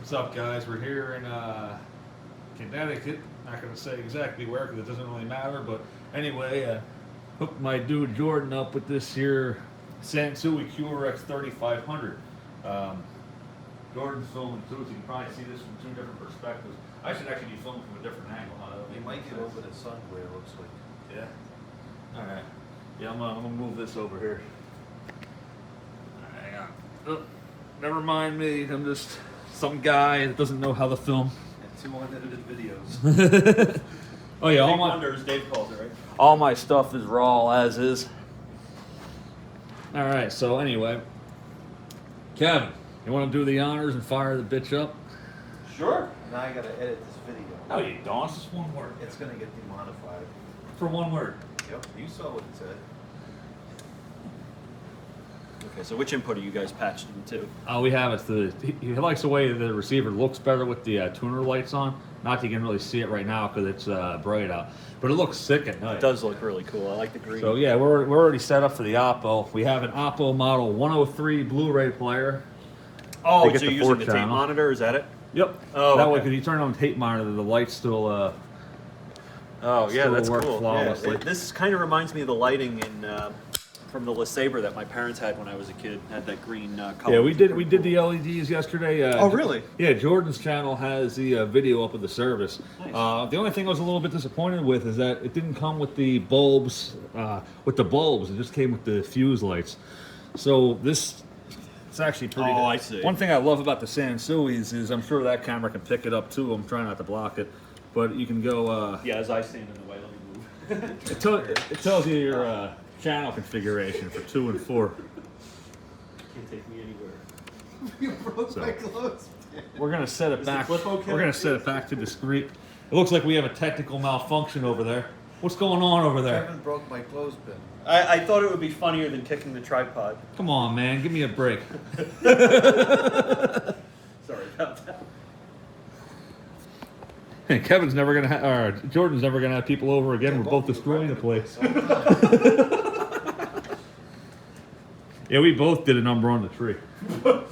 What's up, guys? We're here in Connecticut. Not going to say exactly where because it doesn't really matter, but anyway, hooked my dude Jordan up with this here Sansui QRX-3500. Jordan's filming too, so you can probably see this from two different perspectives. I should actually be filming from a different angle. You might get over the sun where it looks like. Yeah. All right. Yeah, I'm gonna move this over here. Hang on. Oh, never mind me. I'm just some guy that doesn't know how to film. And 2 unedited videos. Oh yeah, all my as Dave calls it, right? all my stuff is raw as is. All right. So anyway, Kevin, you want to do the honors and fire the bitch up? Sure. Now I gotta edit this video. No, you don't. It's just one word. It's gonna get demonetized. For one word. Yep. You saw what it said. Okay, so which input are you guys patched into? We have it. He likes the way the receiver looks better with the tuner lights on. Not that you can really see it right now because it's bright out, but it looks sick at night. It does look really cool. I like the green. So yeah, we're already set up for the Oppo. We have an Oppo model 103 Blu-ray player. Oh, They get so the you're using 4 the tape channel. monitor? Is that it? Yep. Oh, that way, okay. because you turn on the tape monitor, the lights still. Oh, yeah, Still that's work cool. flawlessly. Yeah, this kind of reminds me of the lighting in from the LeSabre that my parents had when I was a kid. Had that green color. Yeah, we did the LEDs yesterday. Oh, really? Yeah, Jordan's channel has the video up of the service. Nice. The only thing I was a little bit disappointed with is that it didn't come with the bulbs. It just came with the fuse lights. So it's actually pretty good. Oh, I see. One thing I love about the Sansuis is I'm sure that camera can pick it up too. I'm trying not to block it, but you can go. Yeah, as I stand in the way, let me move. It tells you your channel configuration for 2 and 4. Can't take me anywhere. You broke So- my clothes. We're gonna set it Is the back. clip okay? We're gonna set it back to discreet. It looks like we have a technical malfunction over there. What's going on over there? Kevin broke my clothespin. I thought it would be funnier than kicking the tripod. Come on, man, give me a break. Sorry about that. Hey, Kevin's never gonna or Jordan's never gonna have people over again. We're both destroying the place. Yeah, we both did a number on the tree. Well,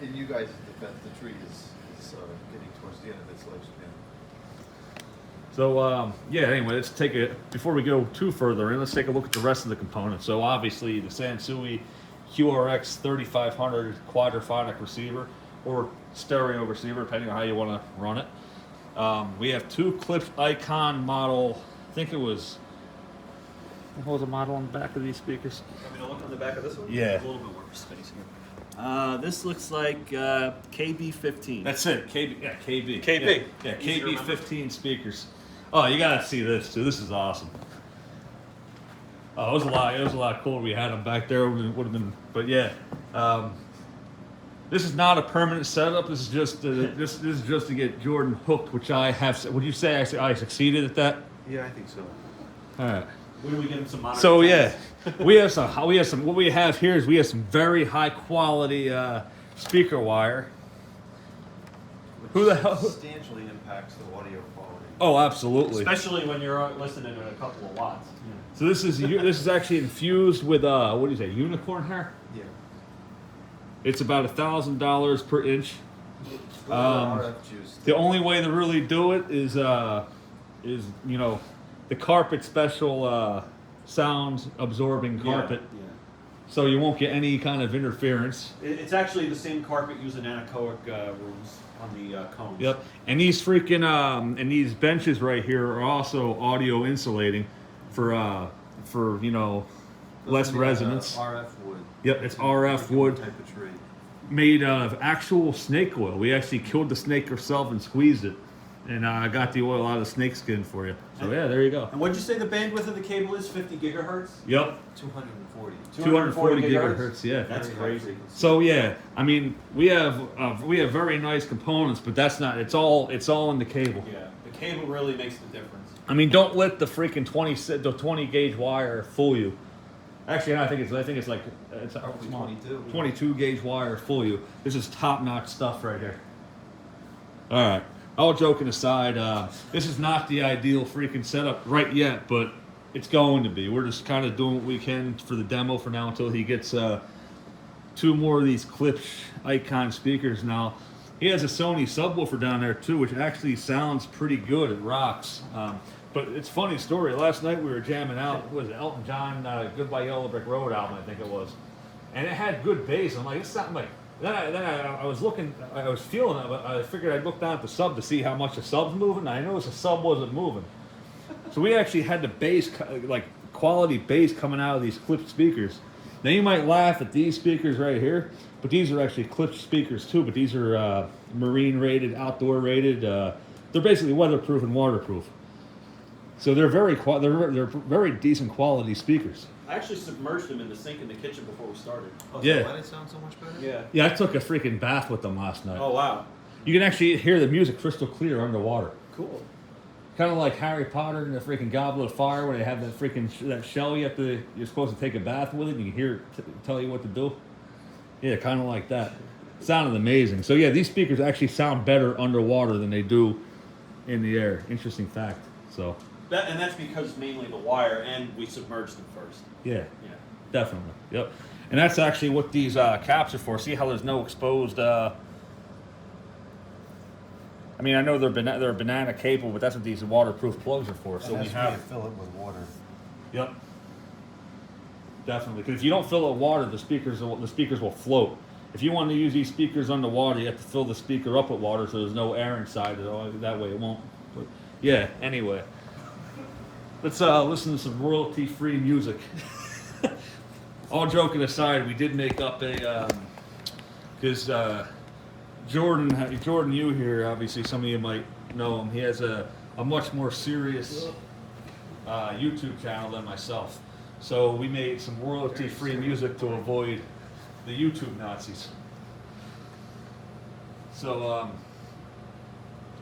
in you guys' defense, the tree is getting towards the end of its lifespan. So yeah, anyway, let's take a before we go too further in. Let's take a look at the rest of the components. So obviously the Sansui QRX-3500 Quadraphonic receiver or stereo receiver, depending on how you want to run it. We have 2 Klipsch Icon model. I think it was. What was the model on the back of these speakers? Want me to look on the back of this one? Yeah. A little bit more space here. This looks like KB-15. That's it. KB. Yeah, KB. KB. Yeah, Easy to KB-15 speakers. Oh, you gotta see this too. This is awesome. Oh, it was a lot. It was a lot cooler. We had them back there. Would have been. But yeah, this is not a permanent setup. This is just this is just to get Jordan hooked, which I have. Would you say I succeeded at that? Yeah, I think so. All right. When do we get him some monitor? So yeah, we have some. What we have here is we have some very high quality speaker wire. Who the hell? Substantially impacts the audio quality. Oh, absolutely. Especially when you're listening at a couple of watts. So this is actually infused with what do you say, unicorn hair? Yeah. It's about $1,000 per inch. RF juice. The only way to really do it is you know the carpet special sound absorbing carpet, Yeah. so you won't get any kind of interference. It's actually the same carpet used in anechoic rooms on the cones. Yep. And these freaking and these benches right here are also audio insulating for you know less resonance. RF wood. Yep, it's RF wood. Type of tree. Made of actual snake oil. We actually killed the snake ourselves and squeezed it, and got the oil out of the snake skin for you. So yeah, there you go. And what'd you say the bandwidth of the cable is? 50 gigahertz? Yep, 240. 240 gigahertz. Yeah. That's crazy. So yeah, I mean we have very nice components, but that's not. It's all in the cable. Yeah, the cable really makes the difference. I mean, don't let the freaking 20 gauge wire fool you. Actually, I think it's like it's Probably small. 22. 22 gauge wire fool you. This is top notch stuff right here. All right. All joking aside, this is not the ideal freaking setup right yet, but it's going to be. We're just kind of doing what we can for the demo for now until he gets two more of these Klipsch Icon speakers now. He has a Sony subwoofer down there too, which actually sounds pretty good. It rocks. But it's a funny story. Last night we were jamming out. What was it, Elton John, Goodbye Yellow Brick Road album, I think it was. And it had good bass. I'm like, it's something like. Then I was looking, I was feeling it, but I figured I'd look down at the sub to see how much the sub's moving. I noticed the sub wasn't moving. So we actually had the bass, like quality bass coming out of these Klipsch speakers. Now you might laugh at these speakers right here, but these are actually Klipsch speakers too, but these are marine rated, outdoor rated. They're basically weatherproof and waterproof. So they're they're very decent quality speakers. I actually submerged them in the sink in the kitchen before we started. Oh, Yeah. So why did it sound so much better? Yeah. Yeah, I took a freaking bath with them last night. Oh, wow. You can actually hear the music crystal clear underwater. Cool. Kind of like Harry Potter and the freaking Goblet of Fire, where they have that freaking that shell you're supposed to take a bath with it, and you hear it tell you what to do. Yeah, kind of like that. Sounded amazing. So yeah, these speakers actually sound better underwater than they do in the air. Interesting fact. So And that's because mainly the wire, and we submerged them first. yeah, Yeah. definitely. Yep. And that's actually what these caps are for. See how there's no exposed. I mean, I know they're banana capable, but that's what these waterproof plugs are for. So And we that's have. where you fill it with water. Yep. Definitely, because if you don't fill it with water, the speakers will float. If you want to use these speakers underwater, you have to fill the speaker up with water so there's no air inside it. That way it won't. But yeah. Anyway, let's listen to some royalty-free music. All joking aside, we did make up a because Jordan Yu here. Obviously, some of you might know him. He has a much more serious YouTube channel than myself. So we made some royalty-free music to avoid the YouTube Nazis. So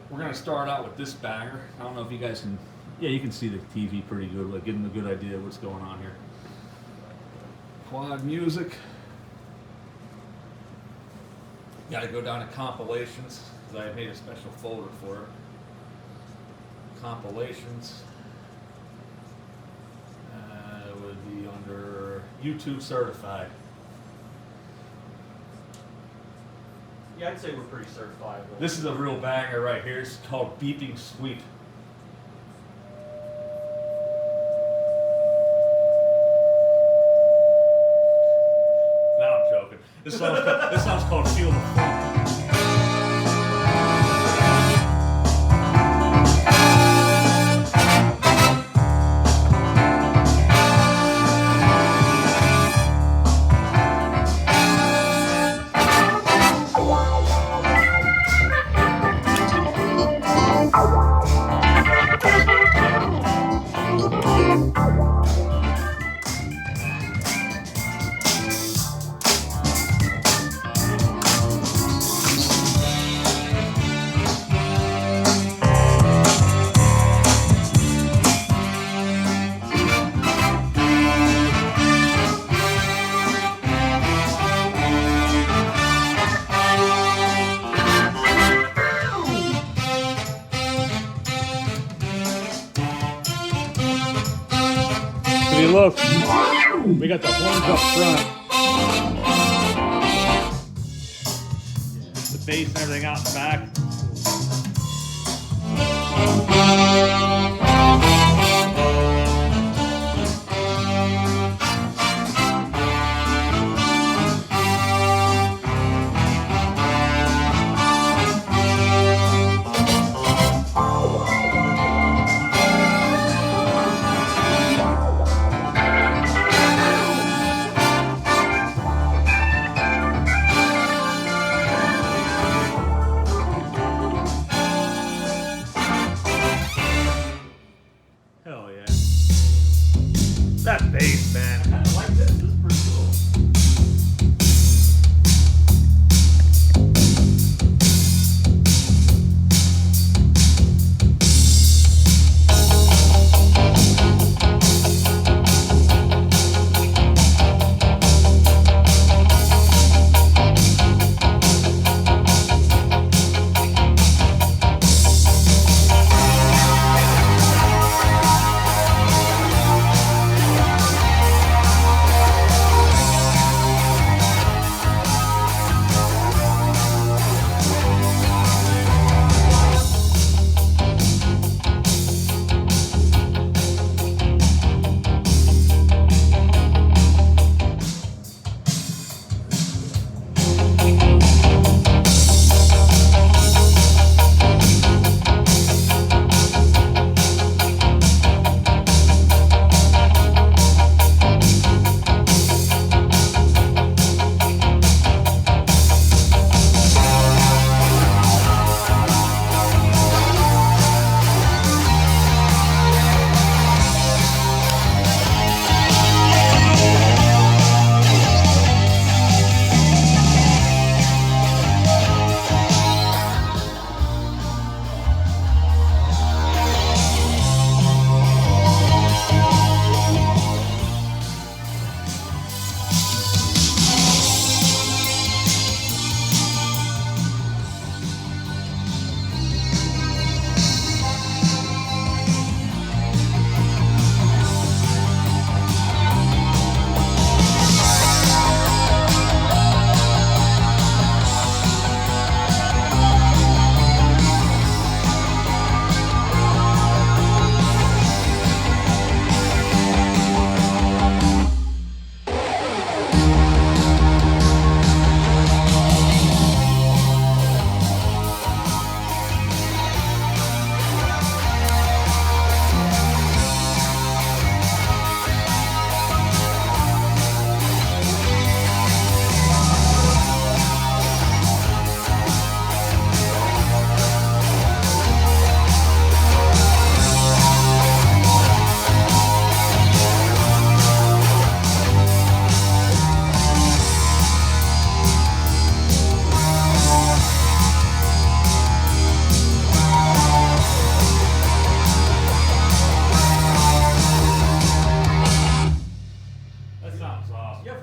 we're gonna start out with this banger. I don't know if you guys can. Yeah, you can see the TV pretty good. Like, getting a good idea of what's going on here. Quad music. Got to go down to compilations because I made a special folder for it. Compilations. Would be under YouTube Certified. Yeah, I'd say we're pretty certified. This is a real banger right here. It's called Beeping Sweet. No, I'm joking. This song's called Feel the Funk. See, look, we got the horns up front, the bass and everything out the back.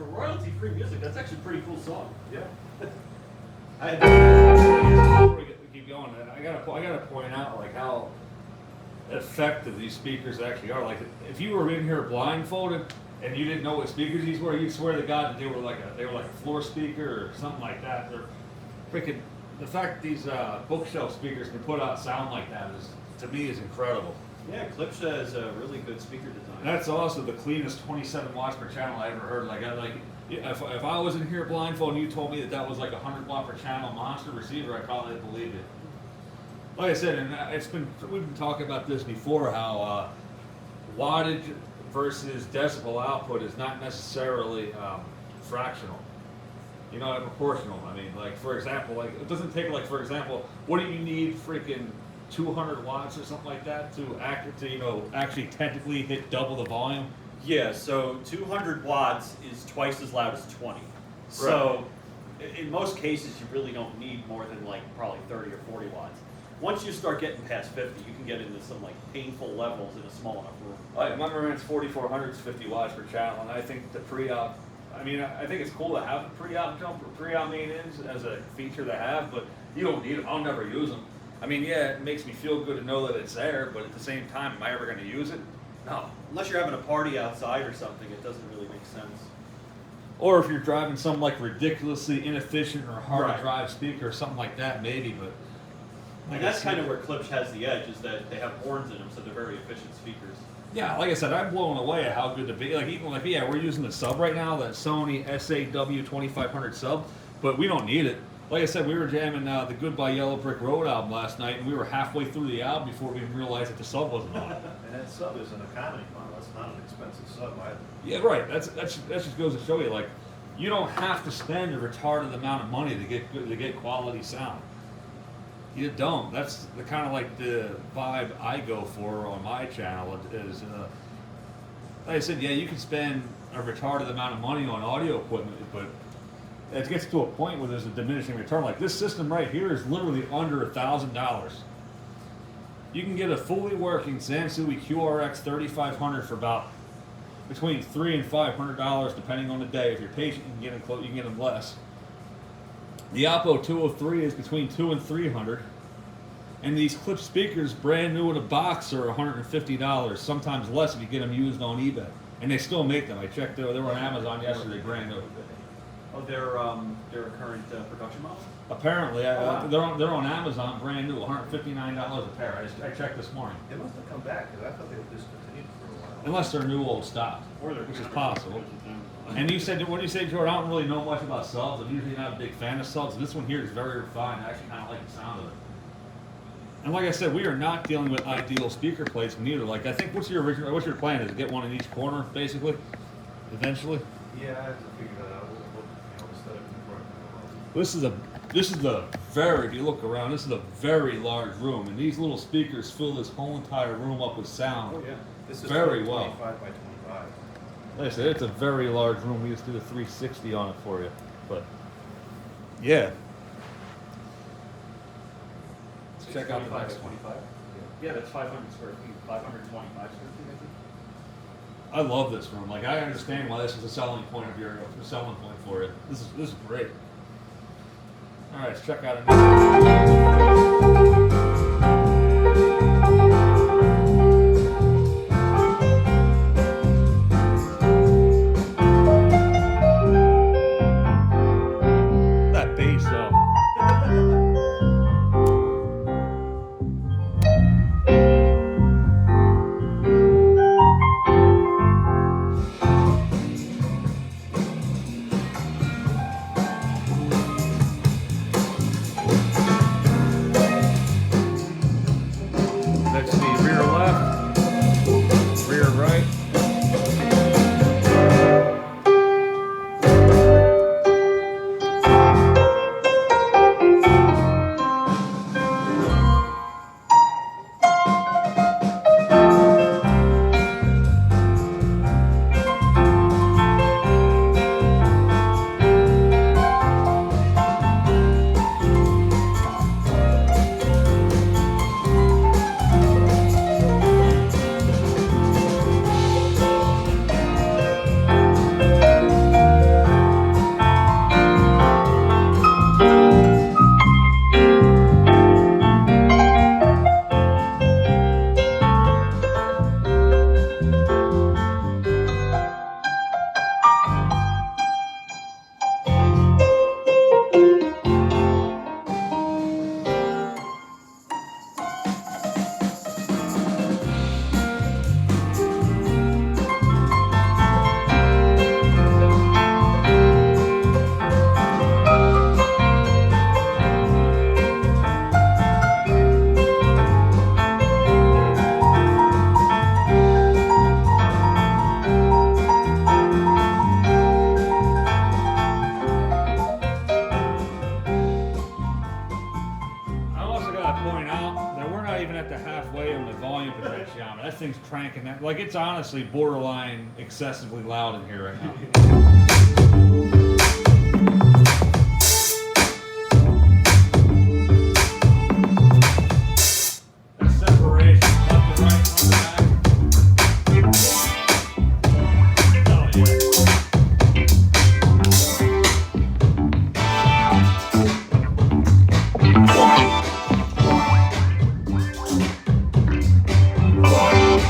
royalty-free music, that's actually a pretty cool song. Yeah. Before we keep going, I gotta point out like how effective these speakers actually are. Like if you were in here blindfolded and you didn't know what speakers these were, you'd swear to God that they were like a floor speaker or something like that. They're freaking. The fact that these bookshelf speakers can put out sound like that is, to me, is incredible. Yeah, Klipsch has a really good speaker design. That's also the cleanest 27 watts per channel I ever heard. If I was in here blindfolded and you told me that was like a 100 watt per channel monster receiver, I probably believe it. Like I said, and we've been talking about this before, how wattage versus decibel output is not necessarily fractional. You know, proportional. I mean, like for example, like it doesn't take like for example, what do you need freaking 200 watts or something like that to actually technically hit double the volume? Yeah, so 200 watts is twice as loud as 20. So in most cases, you really don't need more than like probably 30 or 40 watts. Once you start getting past 50, you can get into some like painful levels in a small enough room. My Marantz 4400 is 50 watts per channel, and I think the pre-op. I mean, I think it's cool to have a pre-op jumper, pre-op main-ins as a feature to have, but you don't need them. I'll never use them. I mean, yeah, it makes me feel good to know that it's there, but at the same time, am I ever going to use it? No. Unless you're having a party outside or something, it doesn't really make sense. Or if you're driving some like ridiculously inefficient or hard Right. to drive speaker or something like that, maybe, but. And that's kind of where Klipsch has the edge, is that they have horns in them, so they're very efficient speakers. Yeah, like I said, I'm blown away at how good the big, like even like, yeah, we're using the sub right now, that Sony SAW-2500 sub, but we don't need it. Like I said, we were jamming the Goodbye Yellow Brick Road album last night, and we were halfway through the album before we even realized that the sub wasn't on. And that sub is an economy model. That's not an expensive sub either. Yeah, right. That just goes to show you, like, you don't have to spend a retarded amount of money to get quality sound. You don't. That's the kind of like the vibe I go for on my channel. Is like I said, yeah, you can spend a retarded amount of money on audio equipment, but it gets to a point where there's a diminishing return. Like this system right here is literally under $1,000. You can get a fully working Sansui QRX-3500 for about between $300 and $500, depending on the day. If you're patient, you can get them less. The Oppo 203 is between $200 and $300, and these Klipsch speakers, brand new in a box, are $150. Sometimes less if you get them used on eBay, and they still make them. I checked; they were on Amazon yesterday, brand new. Oh, they're a current production model? Apparently, wow. they're on Amazon, brand new, $159 a pair. I checked this morning. They must have come back, because I thought they were discontinued for a while. Unless they're new old stock, Or they're which is possible. And you said, what do you say, Jordan? I don't really know much about subs. I'm usually not a big fan of subs. This one here is very refined. I actually kind of like the sound of it. And like I said, we are not dealing with ideal speaker placement either. Like I think, what's your plan? Is to get one in each corner, basically, eventually? Yeah, I have to figure that out. We'll set it in the front. This is a very, if you look around, this is a very large room, and these little speakers fill this whole entire room up with sound. Oh, yeah. This is Very well. 25 by 25. Like I said, it's a very large room. We just did a 360 on it for you, but yeah. Let's check out the next one. 25? Yeah, that's 500 square feet, 525 square feet, I think. I love this room. Like I understand why this is a selling point for you. This is great. All right, let's check out another. That bass though. down. That thing's cranking that. Like, it's honestly borderline excessively loud in here right now. That separation, left and right on the back. Oh, yeah.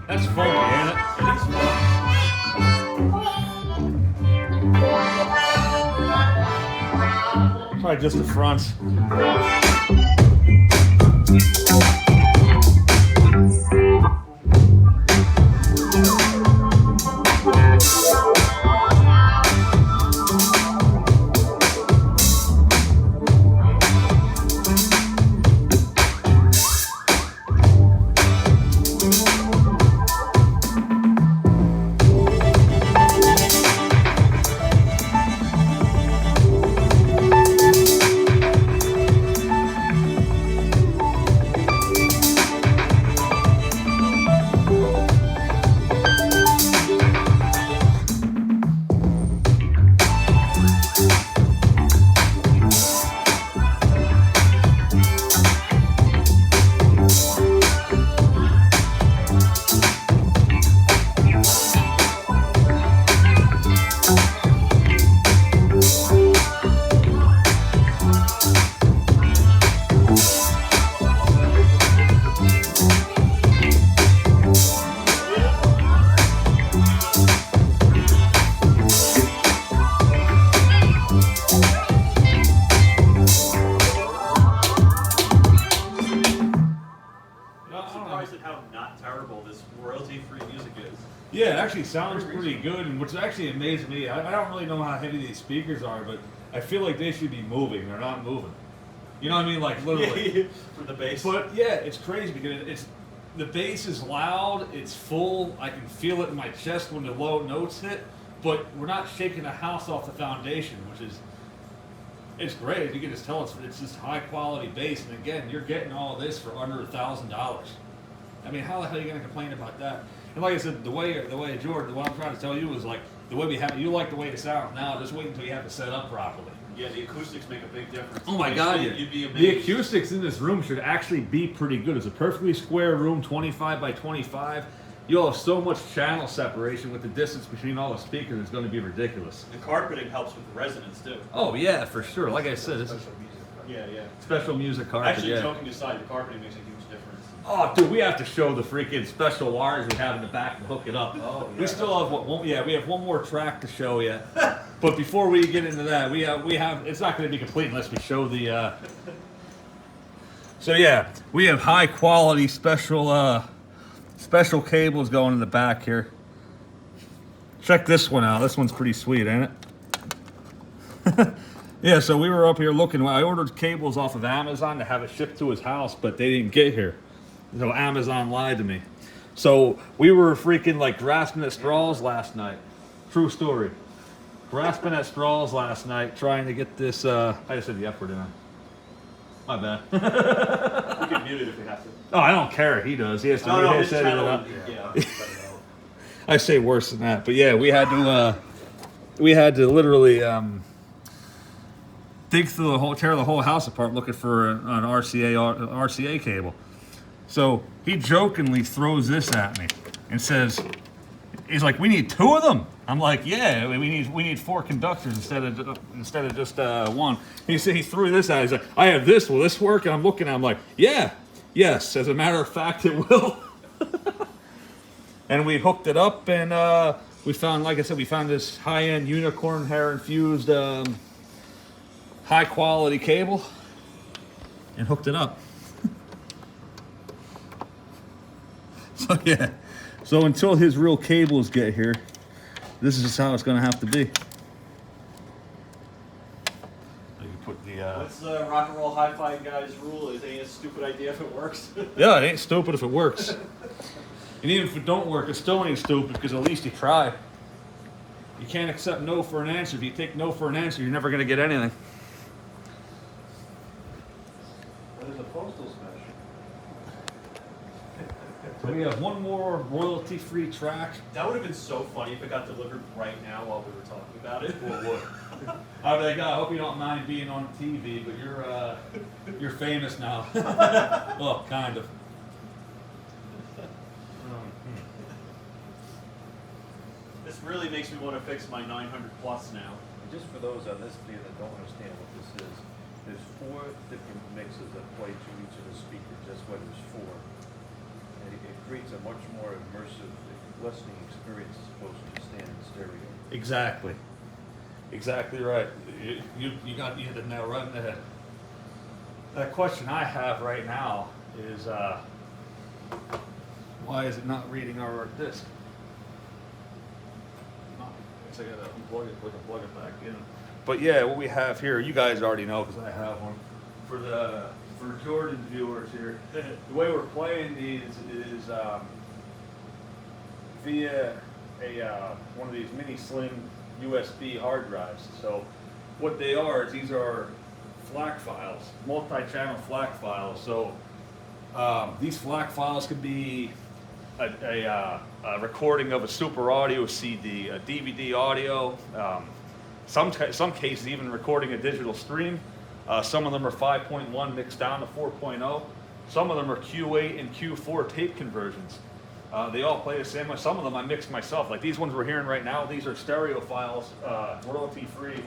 That's funky, ain't it? It is fun. Probably just the fronts. Yeah, it actually sounds pretty good, and what's actually amazed me, I don't really know how heavy these speakers are, but I feel like they should be moving. They're not moving. You know what I mean? Like, literally. For the bass. But, yeah, it's crazy because the bass is loud, it's full, I can feel it in my chest when the low notes hit, but we're not shaking the house off the foundation, which is, it's great. You can just tell it's just high-quality bass, and again, you're getting all of this for under $1,000. I mean, how the hell are you going to complain about that? And like I said, the way Jordan, what I'm trying to tell you is like the way we have it. You like the way it sounds now. Just wait until you have it set up properly. Yeah, the acoustics make a big difference. Oh my God! You'd be amazed. The acoustics in this room should actually be pretty good. It's a perfectly square room, 25 by 25. You'll have so much channel separation with the distance between all the speakers. It's going to be ridiculous. The carpeting helps with the resonance too. Oh yeah, for sure. Like I said, this is Yeah. special music carpet. Actually, yeah. joking aside, the carpeting makes a huge difference. Oh, dude, we have to show the freaking special wires we have in the back and hook it up. Oh, yeah. We still have we have one more track to show you. But before we get into that, we have it's not going to be complete unless we show the. So yeah, we have high quality special cables going in the back here. Check this one out. This one's pretty sweet, ain't it? Yeah, so we were up here looking. I ordered cables off of Amazon to have it shipped to his house, but they didn't get here. So Amazon lied to me. So we were freaking like grasping at straws last night. True story. Grasping at straws last night, trying to get this. I just said the F word, didn't I? My bad. We can mute it if we have to. Oh, I don't care. He does. He has to. No, he his set it channel. up. Yeah. I say worse than that, but yeah, we had to literally dig through tear the whole house apart looking for an RCA cable. So he jokingly throws this at me and says, he's like, we need 2 of them. I'm like, yeah, we need 4 conductors instead of just one. He said he threw this out. He's like, I have this. Will this work? And I'm looking at him like, yeah, yes. As a matter of fact, it will. And we hooked it up, and we found, like I said, we found this high-end unicorn hair infused high quality cable, and hooked it up. So yeah. So until his real cables get here, this is just how it's gonna have to be. You can put the What's the rock and roll hi-fi guy's rule? It ain't a stupid idea if it works. yeah, it ain't stupid if it works. And even if it don't work, it still ain't stupid because at least you try. You can't accept no for an answer. If you take no for an answer, you're never gonna get anything. There's a postal smash. So we have one more royalty-free track. That would have been so funny if it got delivered right now while we were talking about it. I was like, I hope you don't mind being on TV, but you're famous now. Well, kind of. This really makes me want to fix my 900 plus now. And just for those on this video that don't understand what this is, there's 4 different mixes that play to each of the speakers. That's why there's 4. And it creates a much more immersive listening experience as opposed to standard stereo. Exactly. Exactly right. You hit the nail right in the head. That question I have right now is why is it not reading our disc? I gotta unplug it, plug it back in. But yeah, what we have here, you guys already know because I have one. For Jordan viewers here, the way we're playing these is via one of these mini slim USB hard drives. So what they are is these are FLAC files, multi-channel FLAC files. So these FLAC files could be a recording of a super audio CD, a DVD audio, some cases even recording a digital stream. Some of them are 5.1 mixed down to 4.0. Some of them are Q8 and Q4 tape conversions. They all play the same way. Some of them I mixed myself. Like these ones we're hearing right now, these are stereo files, royalty-free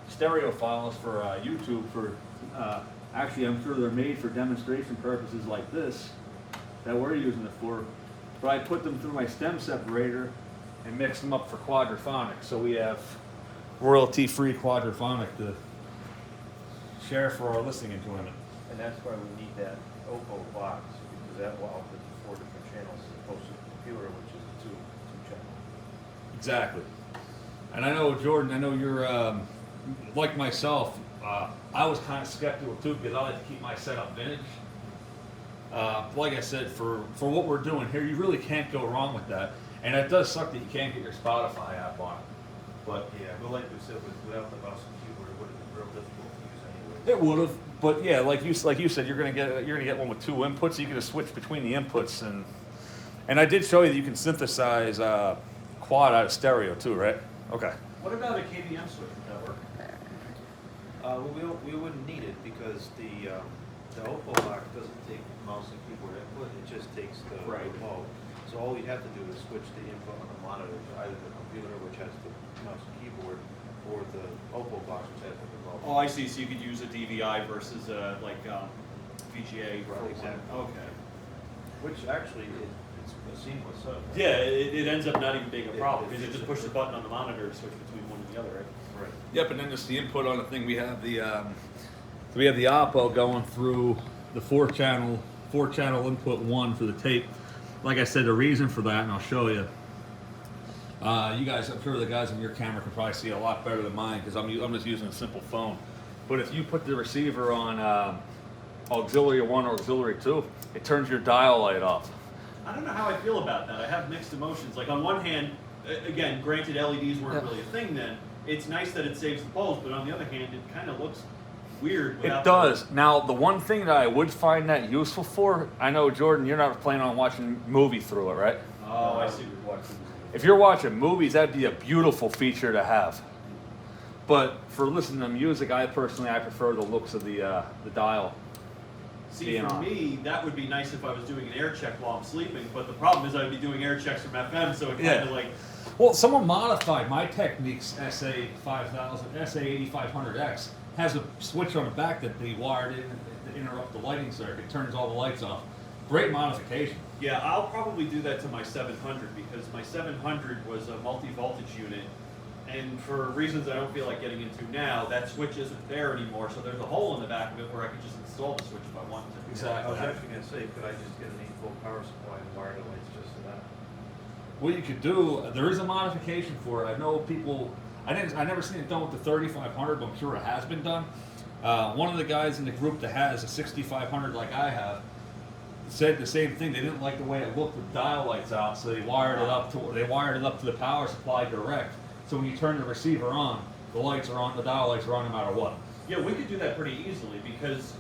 stereo files for YouTube. Actually, I'm sure they're made for demonstration purposes like this that we're using it for. But I put them through my stem separator and mix them up for Quadraphonic. So we have royalty-free Quadraphonic to share for our listening enjoyment. And that's why we need that Oppo box, because that will output the 4 different channels as opposed to the computer, which is a two channel. Exactly. And I know, Jordan, I know you're like myself. I was kind of skeptical too because I like to keep my setup vintage. Like I said, for what we're doing here, you really can't go wrong with that. And it does suck that you can't get your Spotify app on it. But Yeah, but like we said, without the mouse and keyboard, it would have been real difficult to use anyway. it would have. But yeah, like you said, you're gonna get one with 2 inputs. So you can just switch between the inputs, and I did show you that you can synthesize quad out of stereo too, right? Okay. What about a KVM switch? Would that work? Well, we wouldn't need it because the Oppo box doesn't take mouse and keyboard input. It just takes the Right. remote. So all we'd have to do is switch the input on the monitor to either the computer, which has the mouse and keyboard, or the Oppo box, which has the remote. Oh, I see. So you could use a DVI versus VGA. Right, exactly. Okay. Which actually, it's a seamless setup. Yeah, it ends up not even being a problem It- because you just push the button on the monitor to switch between one and the other, right? Right. Yep, and then just the input on the thing. We have the Oppo going through the 4-channel input 1 for the tape. Like I said, the reason for that, and I'll show you. You guys, I'm sure the guys on your camera can probably see a lot better than mine because I'm just using a simple phone. But if you put the receiver on auxiliary 1 or auxiliary 2, it turns your dial light off. I don't know how I feel about that. I have mixed emotions. Like on one hand, again, granted LEDs weren't really a thing then. It's nice that it saves the poles, but on the other hand, it kind of looks weird. It does. Now, the one thing that I would find that useful for, I know, Jordan, you're not planning on watching movie through it, right? Oh, I see. If you're watching movies, that'd be a beautiful feature to have. But for listening to music, I prefer the looks of the dial. See, being for on. me, that would be nice if I was doing an air check while I'm sleeping, but the problem is I'd be doing air checks from FM, so it kind of like, Well, someone modified my Technique's SA8500X has a switch on the back that they wired in to interrupt the lighting circuit, turns all the lights off. Great modification. yeah, I'll probably do that to my 700 because my 700 was a multi-voltage unit, and for reasons I don't feel like getting into now, that switch isn't there anymore, so there's a hole in the back of it where I could just install the switch if I wanted to. I Exactly. was actually gonna say, could I just get an 8-volt power supply and wire the lights just to that? What you could do, there is a modification for it. I know people. I never seen it done with the 3500, but I'm sure it has been done. One of the guys in the group that has a 6500 like I have said the same thing. They didn't like the way it looked with dial lights out, so they wired it up to the power supply direct. So when you turn the receiver on, the lights are on, the dial lights are on no matter what. Yeah, we could do that pretty easily because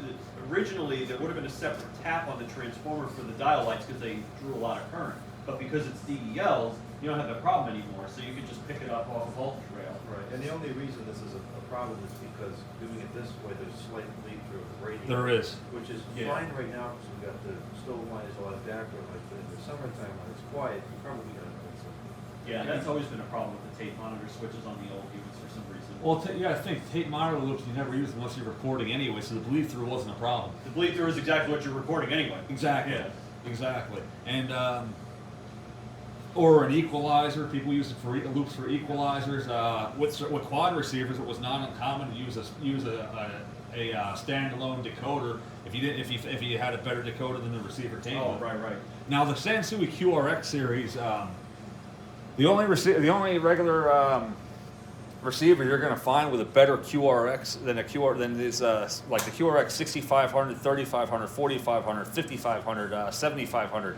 originally there would have been a separate tap on the transformer for the dial lights because they drew a lot of current. But because it's DELs, you don't have that problem anymore, so you could just pick it up off a voltage rail. Right, and the only reason this is a problem is because doing it this way, there's slight bleed through the radiator. There is. Which is Yeah. fine right now because we've got the stove line is a lot of background lights, but in the summertime when it's quiet, you probably gotta put some. Yeah, that's always been a problem with the tape monitor switches on the old units for some reason. Well, you gotta think, tape monitor loops you never use unless you're recording anyway, so the bleed through wasn't a problem. The bleed through is exactly what you're recording anyway. Exactly. Yeah. Exactly. And or an equalizer. People use it for loops for equalizers. With quad receivers, it was not uncommon to use a standalone decoder if you had a better decoder than the receiver came Oh, with. right. Now the Sansui QRX series, the only regular receiver you're going to find with a better QRX than like the QRX 6500, 3500, 4500, 5500, 7500.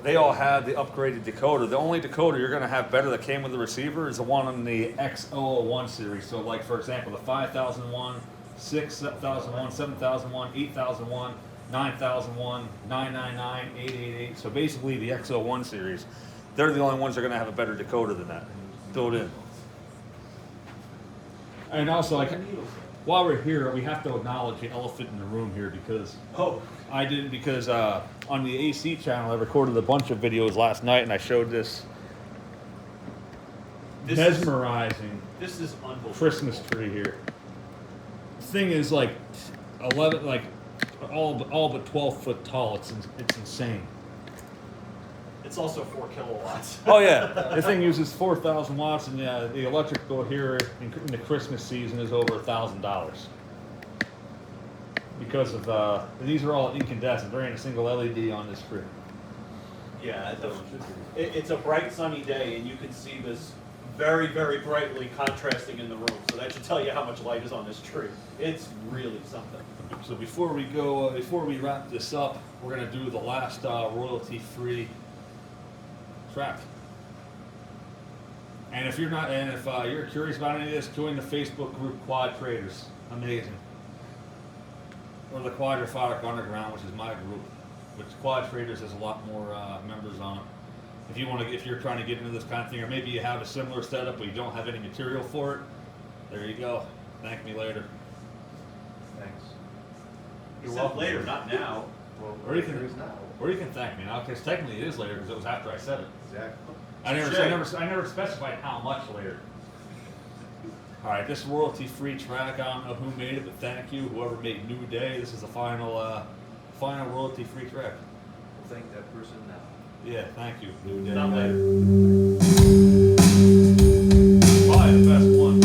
They all had the upgraded decoder. The only decoder you're going to have better that came with the receiver is the one on the X001 series. So like for example, the 5001, 6001, 7001, 8001, 9001, 999, 888. So basically the X01 series, they're the only ones that are going to have a better decoder than that built in. And also, like, while we're here, we have to acknowledge the elephant in the room here because on the AC channel I recorded a bunch of videos last night and I showed this mesmerizing This is unbelievable. Christmas tree here. The thing is like 11, like all but 12 foot tall. It's insane. It's also 4 kilowatts. Oh yeah, the thing uses 4,000 watts, and the electric bill here in the Christmas season is over $1,000 because of these are all incandescent. There ain't a single LED on this tree. Yeah, it's a bright sunny day, and you can see this very, very brightly contrasting in the room. So that should tell you how much light is on this tree. It's really something. So before we wrap this up, we're gonna do the last royalty-free track. And if you're curious about any of this, join the Facebook group Quad Traders. Amazing. Or the Quadraphonic Underground, which is my group, which Quad Traders has a lot more members on it. If you're trying to get into this kind of thing, or maybe you have a similar setup but you don't have any material for it, there you go. Thank me later. Thanks. You said later, not now. Well, Or you can- there is now. Or you can thank me now, because technically it is later because it was after I said it. Exactly. I never specified how much later. All right, this royalty-free track. I don't know who made it, but thank you, whoever made New Day. This is the final royalty-free track. We'll thank that person now. Yeah, thank you, New Day. Not later. Probably the best one.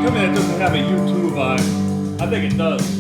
tell me that doesn't have a U2 vibe. I think it does.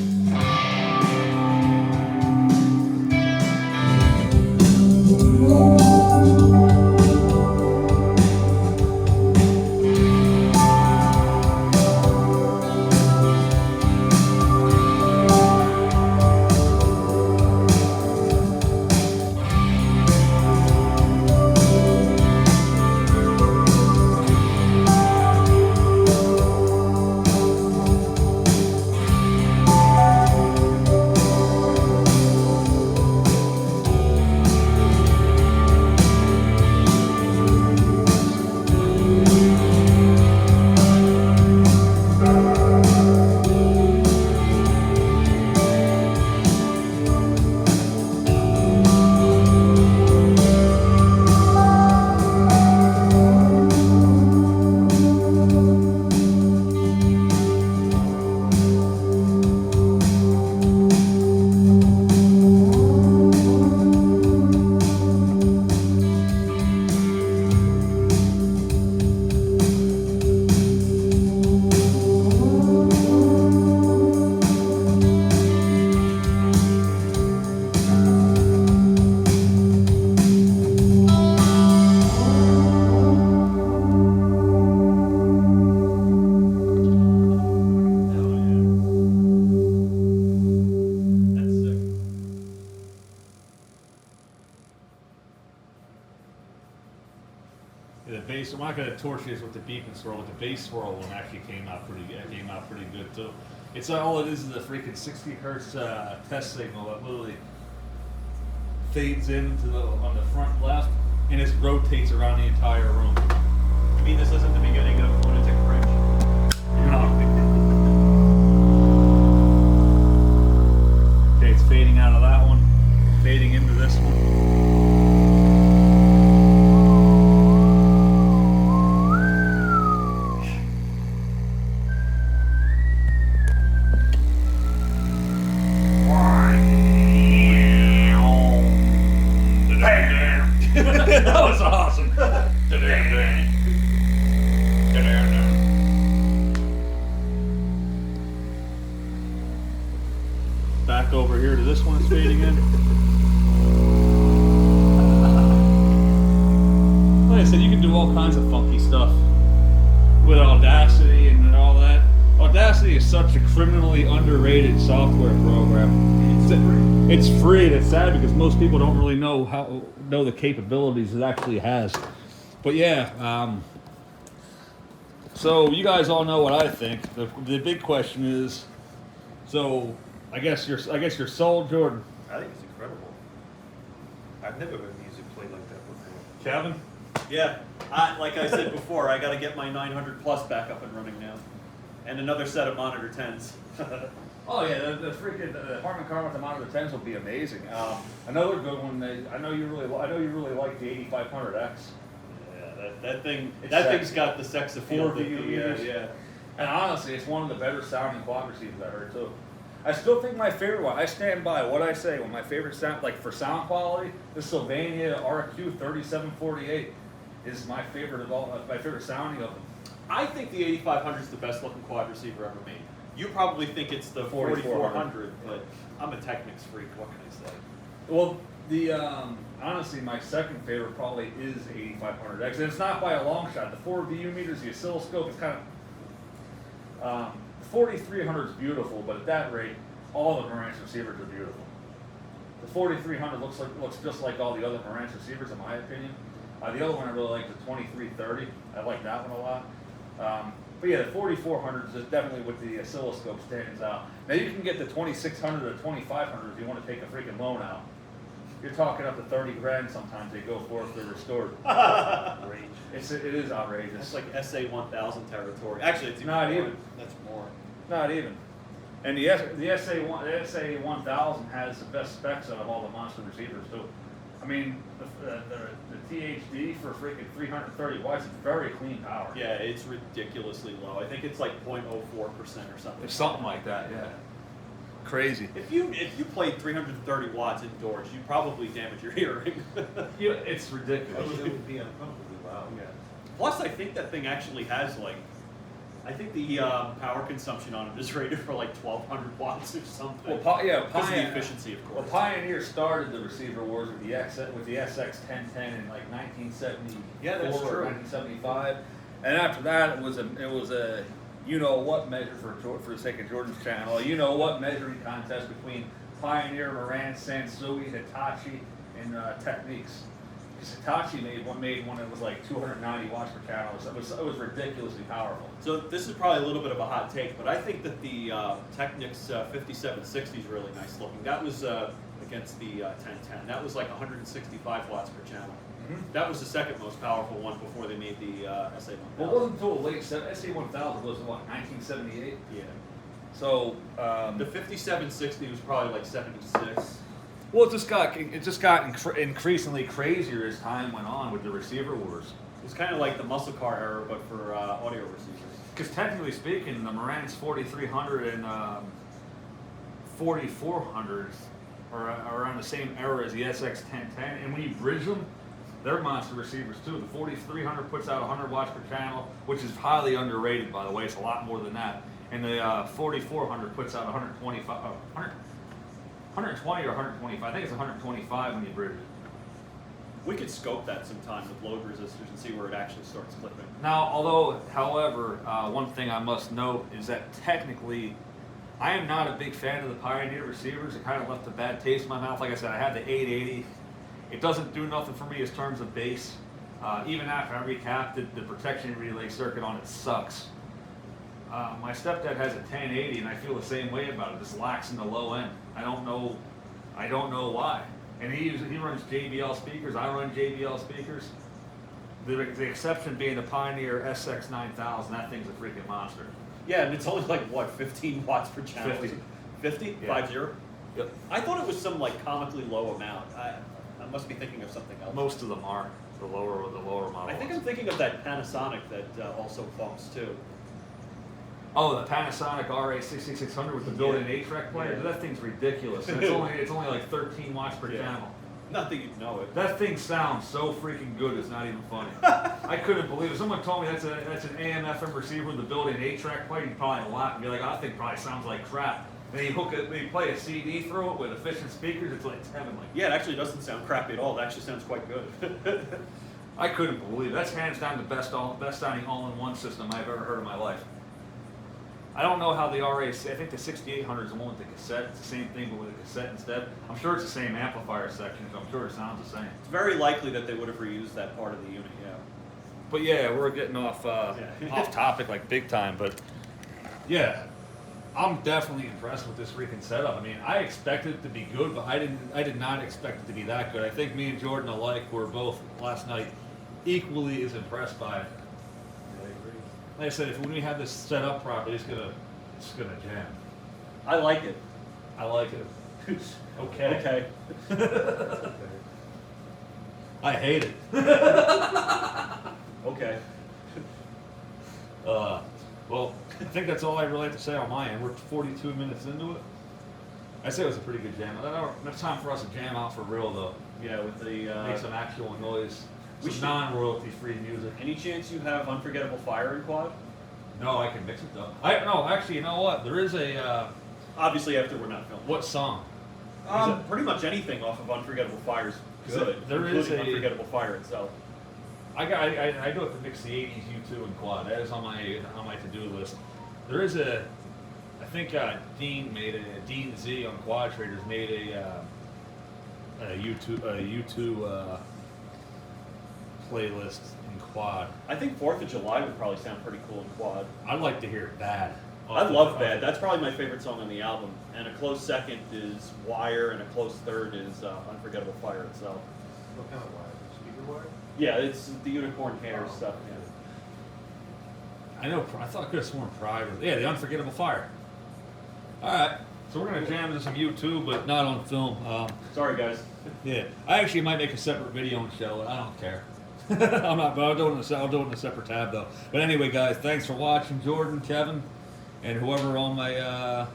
The bass, I'm not going to torch this with the beacon swirl, but the bass swirl one actually came out pretty good too. It's all it is a freaking 60 hertz test signal that literally fades into on the front left and it rotates around the entire room. I mean, this isn't the beginning of Lunatic Fringe. No. Okay, it's fading out of that one, fading into this one. That was awesome. Back over here to this one is fading in. Like I said, you can do all kinds of funky stuff with Audacity and all that. Audacity is such a criminally underrated software program. It's free, and it's sad because most people don't really know the capabilities it actually has. But yeah, so you guys all know what I think. The big question is, so I guess you're sold, Jordan. I think it's incredible. I've never heard music played like that before. Kevin? Yeah, like I said before, I got to get my 900 plus back up and running now, and another set of monitor 10s. Oh yeah, the freaking Harman Kardon with the monitor 10s will be amazing. Another good one. I know you really like the 8500X. Yeah, that thing. It's Thing's got the sex appeal. 4 VU meters. Yeah. And honestly, it's one of the better sounding quad receivers I heard too. I still think my favorite one. I stand by what I say. When my favorite sound, like for sound quality, the Sylvania RQ-3748 is my favorite of all. My favorite sounding of them. I think the 8500 is the best looking quad receiver ever made. You probably think it's the 4400, but I'm a Technics freak. What can I say? Well, the honestly, my second favorite probably is 8500X, and it's not by a long shot. The 4 VU meters, the oscilloscope is kind of 4300 is beautiful, but at that rate, all the Marantz receivers are beautiful. The 4300 looks just like all the other Marantz receivers, in my opinion. The other one I really like, the 2330. I like that one a lot. But yeah, the 4400 is definitely with the oscilloscope stands out. Now you can get the 2600 or 2500 if you want to take a freaking loan out. You're talking up to 30 grand sometimes they go for if they're restored. Outrageous. It is outrageous. It's like SA1000 territory. Actually, it's Not more. even. That's more. Not even. And the SA1000 has the best specs out of all the monster receivers too. I mean, the THD for freaking 330 watts is very clean power. Yeah, it's ridiculously low. I think it's like 0.04% or something. It's something like that, yeah. Crazy. If you played 330 watts indoors, you'd probably damage your hearing. Yeah, it's ridiculous. It would be uncomfortably loud. Yeah. Plus, I think that thing actually has like I think the power consumption on it is rated for like 1,200 watts or something. Well, because of the efficiency, of Well, course. Pioneer started the receiver wars with the SX1010 in like 1974 Yeah, that's true. or 1975, and after that it was a you know what measure for the sake of Jordan's channel, you know what measuring contest between Pioneer, Marantz, Sansui, Hitachi, and Techniques. Because Hitachi made one that was like 290 watts per channel. It was ridiculously powerful. So this is probably a little bit of a hot take, but I think that the Technics 5760 is really nice looking. That was against the 1010. That was like 165 watts per channel. Mm-hmm. That was the second most powerful one before they made the SA1000. Well, it wasn't until the late SA1000 was what, 1978? Yeah. So The 5760 was probably like 76. well, it just got increasingly crazier as time went on with the receiver wars. It's kind of like the muscle car era, but for audio receivers. Because technically speaking, the Marantz 4300 and 4400 are around the same era as the SX1010, and when you bridge them, they're monster receivers too. The 4300 puts out 100 watts per channel, which is highly underrated, by the way. It's a lot more than that. And the 4400 puts out 120 or 125. I think it's 125 when you bridge it. We could scope that sometime with load resistors and see where it actually starts clipping. Now, however, one thing I must note is that technically, I am not a big fan of the Pioneer receivers. It kind of left a bad taste in my mouth. Like I said, I had the 880. It doesn't do nothing for me as terms of bass. Even after I recapped it, the protection relay circuit on it sucks. My stepdad has a 1080, and I feel the same way about it. Just lacks in the low end. I don't know why. And he runs JBL speakers. I run JBL speakers. The exception being the Pioneer SX9000. That thing's a freaking monster. Yeah, and it's only like, what, 15 watts per channel? 50. 50? Yeah. 50? Yep. I thought it was some like comically low amount. I must be thinking of something else. Most of them are the lower model. I think I'm thinking of that Panasonic that also bumps too. Oh, the Panasonic RA6600 with the built-in Yeah. 8-track player. Yeah. That thing's ridiculous. And it's only like 13 watts per Yeah. channel. Not that you'd know it. That thing sounds so freaking good. It's not even funny. I couldn't believe it. Someone told me that's an AM/FM receiver with the built-in 8-track player. You'd probably laugh and be like, oh, that thing probably sounds like crap. And you play a CD through it with efficient speakers. It's like it's heavenly. Yeah, it actually doesn't sound crappy at all. It actually sounds quite good. I couldn't believe it. That's hands down the best sounding all-in-one system I've ever heard in my life. I don't know how the I think the 6800 is the one with the cassette. It's the same thing, but with a cassette instead. I'm sure it's the same amplifier section, so I'm sure it sounds the same. It's very likely that they would have reused that part of the unit, yeah. But yeah, we're getting off off topic like big time. But yeah, I'm definitely impressed with this freaking setup. I mean, I expected it to be good, but I did not expect it to be that good. I think me and Jordan alike were both last night equally as impressed by it. Like I said, when we have this set up properly, it's gonna jam. I like it. I like it. Okay. Okay. I hate it. Okay. Well, I think that's all I really have to say on my end. We're 42 minutes into it. I say it was a pretty good jam. It's time for us to jam out for real, though. Yeah, with the Make some actual noise. we Some should- non-royalty free music. Any chance you have Unforgettable Fire in quad? No, I can mix it though. No, actually, you know what? There is a Obviously, after we're not filming. what song? Pretty much anything off of Unforgettable Fire is good, There is including Unforgettable Fire itself. I do have to mix the 80s U2 and quad. That is on my to-do list. There is I think Dean Z on Quad Traders made a U2 playlist in quad. I think 4th of July would probably sound pretty cool in quad. I'd like to hear it bad. I love Bad. That's probably my favorite song on the album. And a close second is Wire, and a close third is Unforgettable Fire itself. What kind of wire? Speaker wire? Yeah, it's the Unicorn Hair stuff. Yeah. I know. I thought I could have sworn Pride was. Yeah, the Unforgettable Fire. All right. So we're gonna jam to some U2, but not on film. Sorry, guys. Yeah, I actually might make a separate video and show it. I don't care. I'm not. But I'll do it in a separate tab though. But anyway, guys, thanks for watching, Jordan, Kevin, and whoever on my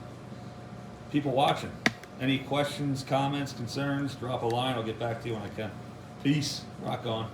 people watching. Any questions, comments, concerns? Drop a line. I'll get back to you when I can. Peace. Rock on.